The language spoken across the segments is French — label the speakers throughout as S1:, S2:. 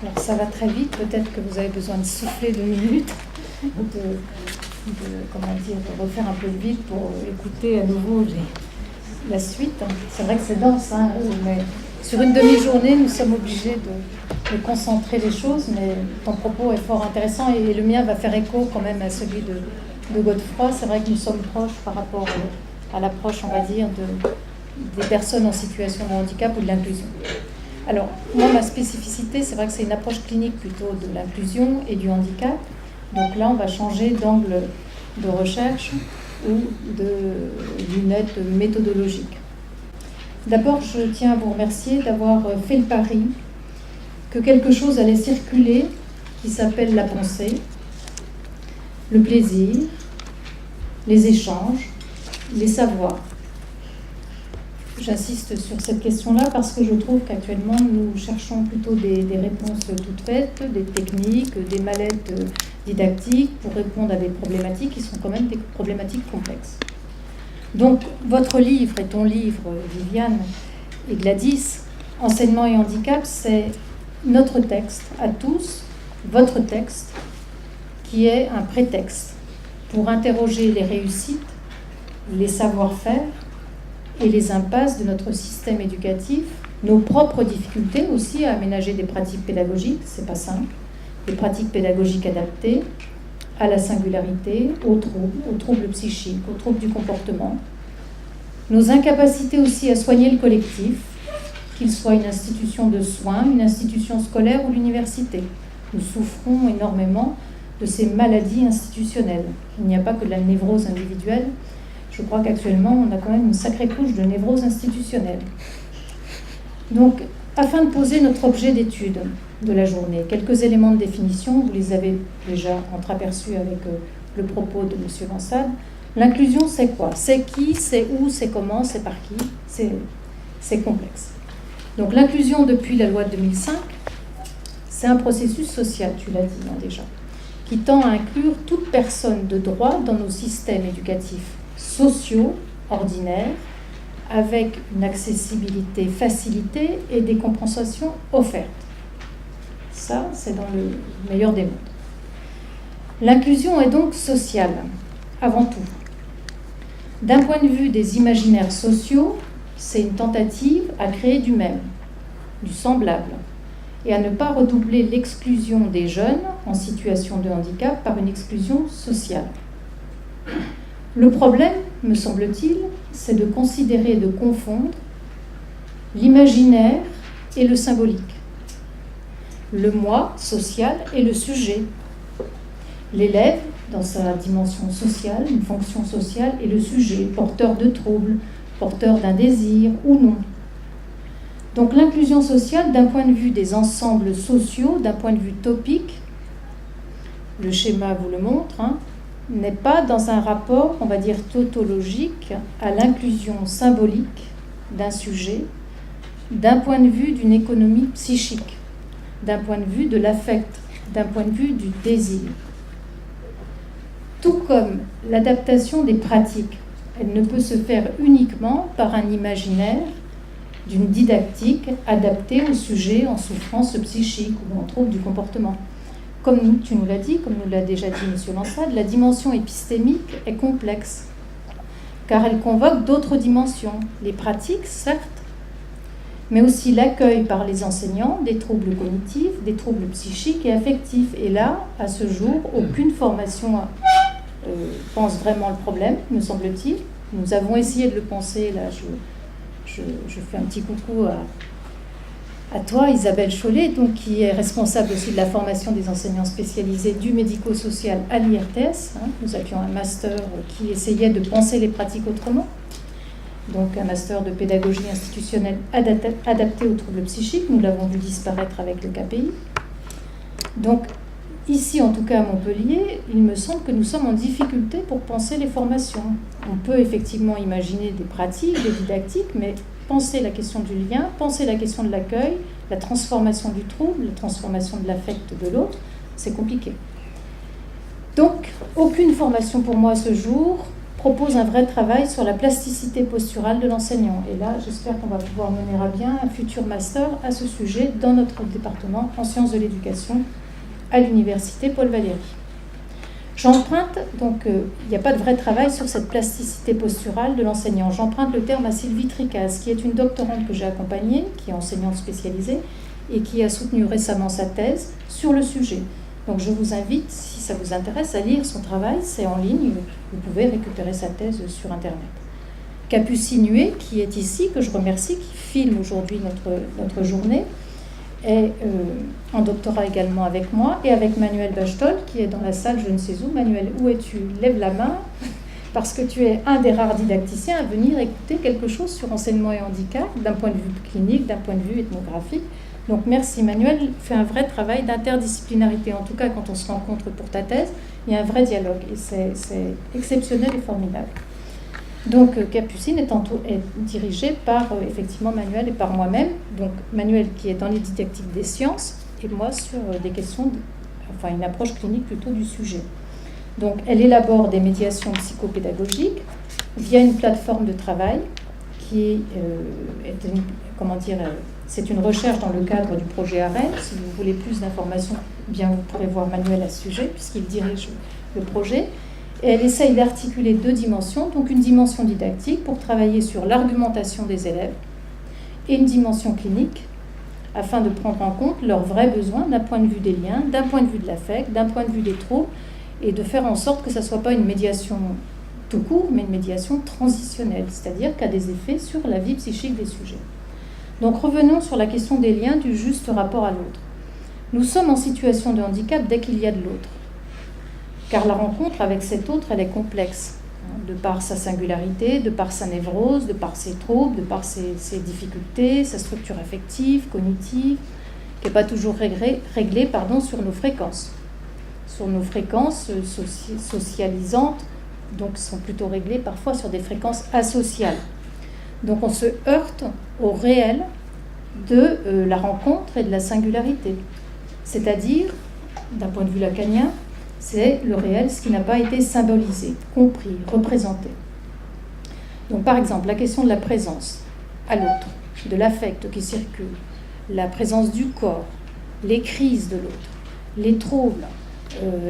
S1: Alors ça va très vite, peut-être que vous avez besoin de souffler 2 minutes, de refaire un peu vite pour écouter à nouveau la suite. C'est vrai que c'est dense, hein, mais sur une demi-journée, nous sommes obligés de concentrer les choses, mais ton propos est fort intéressant et le mien va faire écho quand même à celui de Godefroy. C'est vrai que nous sommes proches par rapport à l'approche, on va dire, des personnes en situation de handicap ou de l'inclusion. Alors, moi, ma spécificité, c'est vrai que c'est une approche clinique plutôt de l'inclusion et du handicap. Donc là, on va changer d'angle de recherche ou de lunettes méthodologiques. D'abord, je tiens à vous remercier d'avoir fait le pari que quelque chose allait circuler qui s'appelle la pensée, le plaisir, les échanges, les savoirs. J'insiste sur cette question-là parce que je trouve qu'actuellement, nous cherchons plutôt des réponses toutes faites, des techniques, des mallettes didactiques pour répondre à des problématiques qui sont quand même des problématiques complexes. Donc, votre livre et ton livre, Viviane et Gladys, Enseignement et handicap, c'est notre texte à tous, votre texte, qui est un prétexte pour interroger les réussites, les savoir-faire, et les impasses de notre système éducatif, nos propres difficultés aussi à aménager des pratiques pédagogiques, c'est pas simple, des pratiques pédagogiques adaptées à la singularité, aux troubles psychiques, aux troubles du comportement, nos incapacités aussi à soigner le collectif, qu'il soit une institution de soins, une institution scolaire ou l'université. Nous souffrons énormément de ces maladies institutionnelles. Il n'y a pas que de la névrose individuelle. Je crois qu'actuellement, on a quand même une sacrée couche de névrose institutionnelle. Donc, afin de poser notre objet d'étude de la journée, quelques éléments de définition, vous les avez déjà entreaperçus avec le propos de M. Lansade. L'inclusion, c'est quoi? C'est qui? C'est où? C'est comment? C'est par qui? C'est complexe. Donc, l'inclusion depuis la loi de 2005, c'est un processus social, tu l'as dit déjà, qui tend à inclure toute personne de droit dans nos systèmes éducatifs sociaux, ordinaires, avec une accessibilité facilitée et des compensations offertes. Ça, c'est dans le meilleur des mondes. L'inclusion est donc sociale, avant tout. D'un point de vue des imaginaires sociaux, c'est une tentative à créer du même, du semblable, et à ne pas redoubler l'exclusion des jeunes en situation de handicap par une exclusion sociale. Le problème, me semble-t-il, c'est de considérer et de confondre l'imaginaire et le symbolique, le moi social et le sujet, l'élève dans sa dimension sociale, une fonction sociale, et le sujet, porteur de troubles, porteur d'un désir ou non. Donc l'inclusion sociale, d'un point de vue des ensembles sociaux, d'un point de vue topique, le schéma vous le montre, n'est pas dans un rapport, on va dire, tautologique à l'inclusion symbolique d'un sujet, d'un point de vue d'une économie psychique, d'un point de vue de l'affect, d'un point de vue du désir. Tout comme l'adaptation des pratiques, elle ne peut se faire uniquement par un imaginaire d'une didactique adaptée au sujet en souffrance psychique ou en trouble du comportement. Comme tu nous l'as dit, comme nous l'a déjà dit M. Lansade, la dimension épistémique est complexe, car elle convoque d'autres dimensions, les pratiques, certes, mais aussi l'accueil par les enseignants des troubles cognitifs, des troubles psychiques et affectifs. Et là, à ce jour, aucune formation pense vraiment le problème, me semble-t-il. Nous avons essayé de le penser, là je fais un petit coucou à toi, Isabelle Chollet, donc, qui est responsable aussi de la formation des enseignants spécialisés du médico-social à l'IRTS. Nous avions un master qui essayait de penser les pratiques autrement, donc un master de pédagogie institutionnelle adapté aux troubles psychiques. Nous l'avons vu disparaître avec le KPI. Donc, ici, en tout cas à Montpellier, il me semble que nous sommes en difficulté pour penser les formations. On peut effectivement imaginer des pratiques, des didactiques, mais penser la question du lien, penser la question de l'accueil, la transformation du trouble, la transformation de l'affect de l'autre, c'est compliqué. Donc, aucune formation pour moi à ce jour propose un vrai travail sur la plasticité posturale de l'enseignant. Et là, j'espère qu'on va pouvoir mener à bien un futur master à ce sujet dans notre département en sciences de l'éducation à l'université Paul Valéry. J'emprunte, donc il n'y a pas de vrai travail sur cette plasticité posturale de l'enseignant. J'emprunte le terme à Sylvie Tricaz, qui est une doctorante que j'ai accompagnée, qui est enseignante spécialisée, et qui a soutenu récemment sa thèse sur le sujet. Donc je vous invite, si ça vous intéresse, à lire son travail, c'est en ligne, vous pouvez récupérer sa thèse sur Internet. Capucine Huet, qui est ici, que je remercie, qui filme aujourd'hui notre journée, est en doctorat également avec moi, et avec Manuel Bachetol, qui est dans la salle, je ne sais où. Manuel, où es-tu? Lève la main, parce que tu es un des rares didacticiens à venir écouter quelque chose sur enseignement et handicap, d'un point de vue clinique, d'un point de vue ethnographique. Donc merci Manuel, fais un vrai travail d'interdisciplinarité. En tout cas, quand on se rencontre pour ta thèse, il y a un vrai dialogue et c'est exceptionnel et formidable. Donc Capucine est dirigée par effectivement Manuel et par moi-même. Donc Manuel qui est dans les didactiques des sciences et moi sur des questions, enfin une approche clinique plutôt du sujet. Donc elle élabore des médiations psychopédagogiques via une plateforme de travail qui est une, c'est une recherche dans le cadre du projet AREN. Si vous voulez plus d'informations, bien vous pourrez voir Manuel à ce sujet, puisqu'il dirige le projet. Et elle essaye d'articuler deux dimensions, donc une dimension didactique pour travailler sur l'argumentation des élèves et une dimension clinique, afin de prendre en compte leurs vrais besoins d'un point de vue des liens, d'un point de vue de l'affect, d'un point de vue des troubles, et de faire en sorte que ça ne soit pas une médiation tout court, mais une médiation transitionnelle, c'est-à-dire qui a des effets sur la vie psychique des sujets. Donc revenons sur la question des liens, du juste rapport à l'autre. Nous sommes en situation de handicap dès qu'il y a de l'autre, car la rencontre avec cet autre, elle est complexe, de par sa singularité, de par sa névrose, de par ses troubles, de par ses difficultés, sa structure affective, cognitive, qui n'est pas toujours réglée sur nos fréquences. Sur nos fréquences socialisantes, donc sont plutôt réglées parfois sur des fréquences asociales. Donc on se heurte au réel de la rencontre et de la singularité. C'est-à-dire, d'un point de vue lacanien, c'est le réel, ce qui n'a pas été symbolisé, compris, représenté. Donc par exemple, la question de la présence à l'autre, de l'affect qui circule, la présence du corps, les crises de l'autre, les troubles,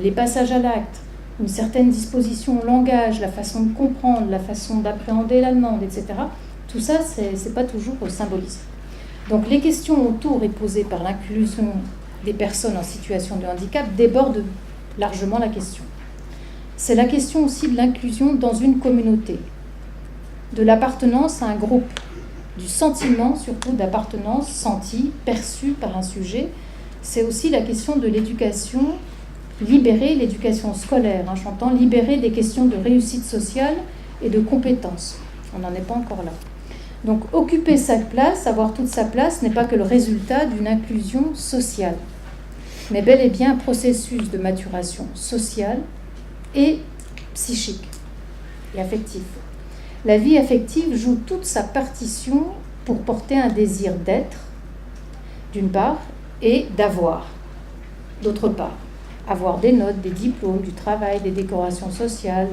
S1: les passages à l'acte, une certaine disposition au langage, la façon de comprendre, la façon d'appréhender la demande, etc. Tout ça, c'est pas toujours symbolisé. Donc les questions autour et posées par l'inclusion des personnes en situation de handicap débordent largement la question. C'est la question aussi de l'inclusion dans une communauté, de l'appartenance à un groupe, du sentiment surtout d'appartenance senti, perçu par un sujet. C'est aussi la question de l'éducation, libérer l'éducation scolaire, j'entends libérer des questions de réussite sociale et de compétences. On n'en est pas encore là. Donc occuper sa place, avoir toute sa place, n'est pas que le résultat d'une inclusion sociale, mais bel et bien un processus de maturation sociale et psychique et affective. La vie affective joue toute sa partition pour porter un désir d'être, d'une part, et d'avoir, d'autre part. Avoir des notes, des diplômes, du travail, des décorations sociales,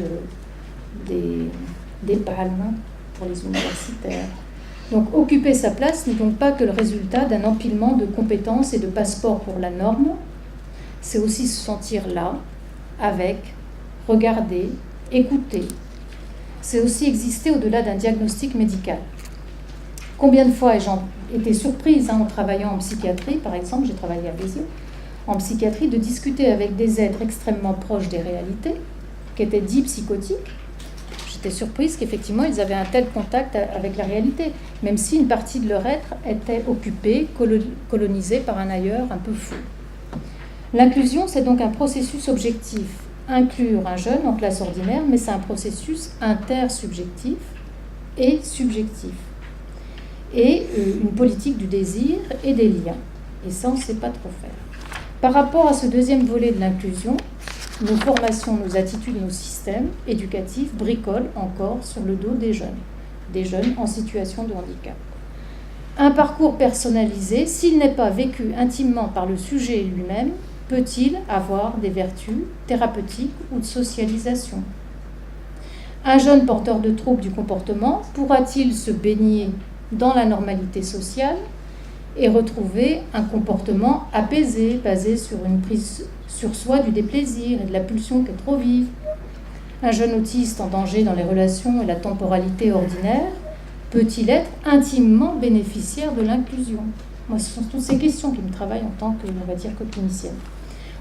S1: des palmes pour les universitaires. Donc occuper sa place n'est donc pas que le résultat d'un empilement de compétences et de passeports pour la norme, c'est aussi se sentir là, avec, regarder, écouter. C'est aussi exister au-delà d'un diagnostic médical. Combien de fois ai-je été surprise en travaillant en psychiatrie, par exemple, j'ai travaillé à Béziers, en psychiatrie, de discuter avec des êtres extrêmement proches des réalités, qui étaient dits psychotiques. J'étais surprise qu'effectivement, ils avaient un tel contact avec la réalité, même si une partie de leur être était occupée, colonisée par un ailleurs un peu fou. L'inclusion, c'est donc un processus objectif. Inclure un jeune en classe ordinaire, mais c'est un processus intersubjectif et subjectif. Et une politique du désir et des liens. Et ça, on ne sait pas trop faire. Par rapport à ce deuxième volet de l'inclusion, nos formations, nos attitudes, nos systèmes éducatifs bricolent encore sur le dos des jeunes en situation de handicap. Un parcours personnalisé, s'il n'est pas vécu intimement par le sujet lui-même, peut-il avoir des vertus thérapeutiques ou de socialisation? Un jeune porteur de troubles du comportement pourra-t-il se baigner dans la normalité sociale et retrouver un comportement apaisé, basé sur une prise sur soi du déplaisir et de la pulsion qui est trop vive? Un jeune autiste en danger dans les relations et la temporalité ordinaire peut-il être intimement bénéficiaire de l'inclusion? Moi, ce sont toutes ces questions qui me travaillent en tant que, on va dire, que clinicienne.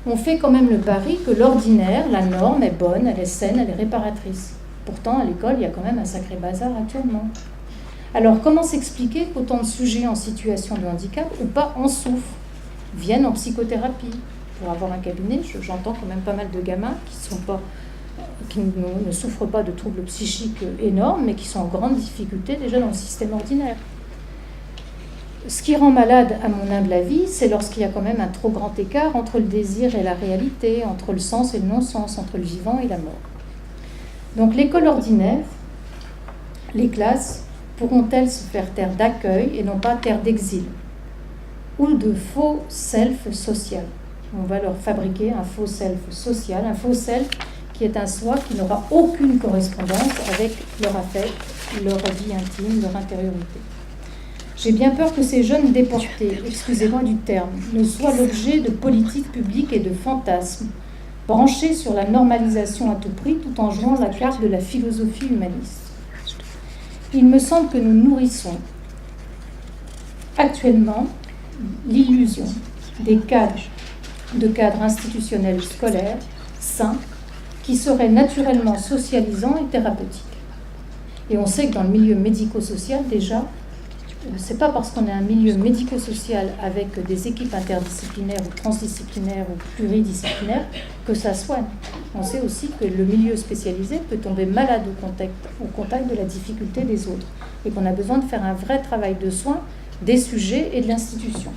S1: On fait quand même le pari que l'ordinaire, la norme, est bonne, elle est saine, elle est réparatrice. Pourtant, à l'école, il y a quand même un sacré bazar actuellement. Alors, comment s'expliquer qu'autant de sujets en situation de handicap ou pas en souffrent, viennent en psychothérapie? Pour avoir un cabinet, j'entends quand même pas mal de gamins qui ne souffrent pas de troubles psychiques énormes, mais qui sont en grande difficulté déjà dans le système ordinaire. Ce qui rend malade, à mon humble avis, c'est lorsqu'il y a quand même un trop grand écart entre le désir et la réalité, entre le sens et le non-sens, entre le vivant et la mort. Donc l'école ordinaire, les classes, pourront-elles se faire terre d'accueil et non pas terre d'exil ou de faux self social? On va leur fabriquer un faux self social, un faux self qui est un soi qui n'aura aucune correspondance avec leur affect, leur vie intime, leur intériorité. J'ai bien peur que ces jeunes déportés, excusez-moi du terme, ne soient l'objet de politiques publiques et de fantasmes, branchés sur la normalisation à tout prix tout en jouant la carte de la philosophie humaniste. Il me semble que nous nourrissons actuellement l'illusion de cadres institutionnels scolaires sains qui seraient naturellement socialisants et thérapeutiques. Et on sait que dans le milieu médico-social, déjà, c'est pas parce qu'on est un milieu médico-social avec des équipes interdisciplinaires ou transdisciplinaires ou pluridisciplinaires que ça soigne. On sait aussi que le milieu spécialisé peut tomber malade au contact de la difficulté des autres et qu'on a besoin de faire un vrai travail de soin des sujets et de l'institution.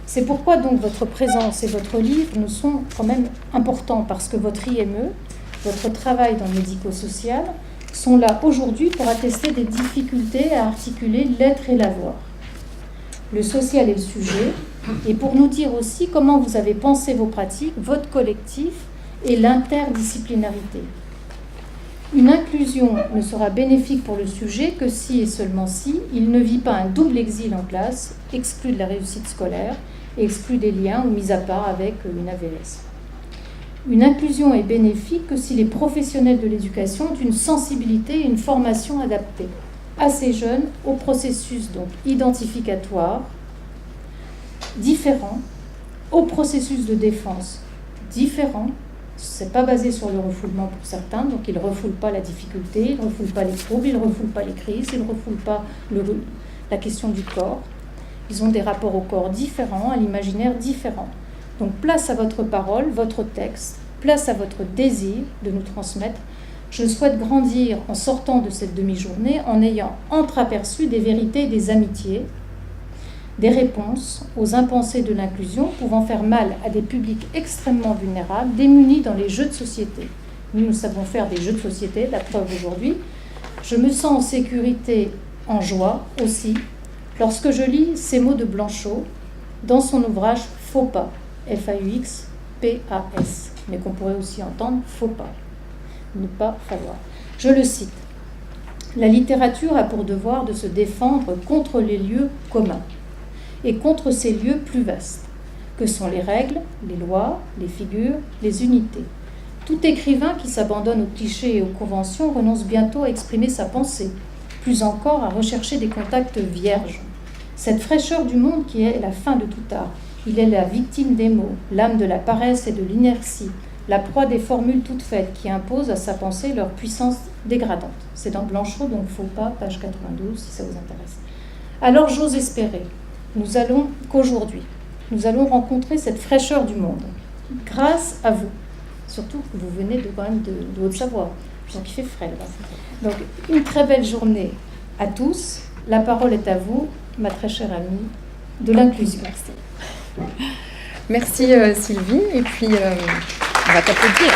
S1: C'est pourquoi donc votre présence et votre livre nous sont quand même importants, parce que votre IME, votre travail dans le médico-social, sont là aujourd'hui pour attester des difficultés à articuler l'être et l'avoir. Le social est le sujet, et pour nous dire aussi comment vous avez pensé vos pratiques, votre collectif et l'interdisciplinarité. Une inclusion ne sera bénéfique pour le sujet que si et seulement si il ne vit pas un double exil en classe, exclu de la réussite scolaire, exclu des liens ou mis à part avec une AVS. Une inclusion est bénéfique que si les professionnels de l'éducation ont une sensibilité et une formation adaptée à ces jeunes au processus donc identificatoire différent, au processus de défense différent. C'est pas basé sur le refoulement pour certains, donc ils ne refoulent pas la difficulté, ils ne refoulent pas les troubles, ils ne refoulent pas les crises, ils ne refoulent pas la question du corps. Ils ont des rapports au corps différents, à l'imaginaire différent. Donc place à votre parole, votre texte, place à votre désir de nous transmettre. Je souhaite grandir en sortant de cette demi-journée en ayant entreaperçu des vérités et des amitiés, des réponses aux impensés de l'inclusion pouvant faire mal à des publics extrêmement vulnérables, démunis dans les jeux de société. Nous savons faire des jeux de société, la preuve aujourd'hui. Je me sens en sécurité, en joie aussi, lorsque je lis ces mots de Blanchot dans son ouvrage Faux pas, F-A-U-X-P-A-S, mais qu'on pourrait aussi entendre faux pas, ne pas falloir. Je le cite. La littérature a pour devoir de se défendre contre les lieux communs et contre ces lieux plus vastes, que sont les règles, les lois, les figures, les unités. Tout écrivain qui s'abandonne aux clichés et aux conventions renonce bientôt à exprimer sa pensée, plus encore à rechercher des contacts vierges. Cette fraîcheur du monde qui est la fin de tout art, il est la victime des mots, l'âme de la paresse et de l'inertie, la proie des formules toutes faites qui imposent à sa pensée leur puissance dégradante. C'est dans Blanchot, donc Faux pas, page 92, si ça vous intéresse. Alors j'ose espérer qu'aujourd'hui, nous allons rencontrer cette fraîcheur du monde, grâce à vous. Surtout que vous venez quand même de Haute-Savoie, donc il fait frais là-bas. Donc une très belle journée à tous. La parole est à vous, ma très chère amie de l'inclusion.
S2: Merci Sylvie, et puis on va t'applaudir.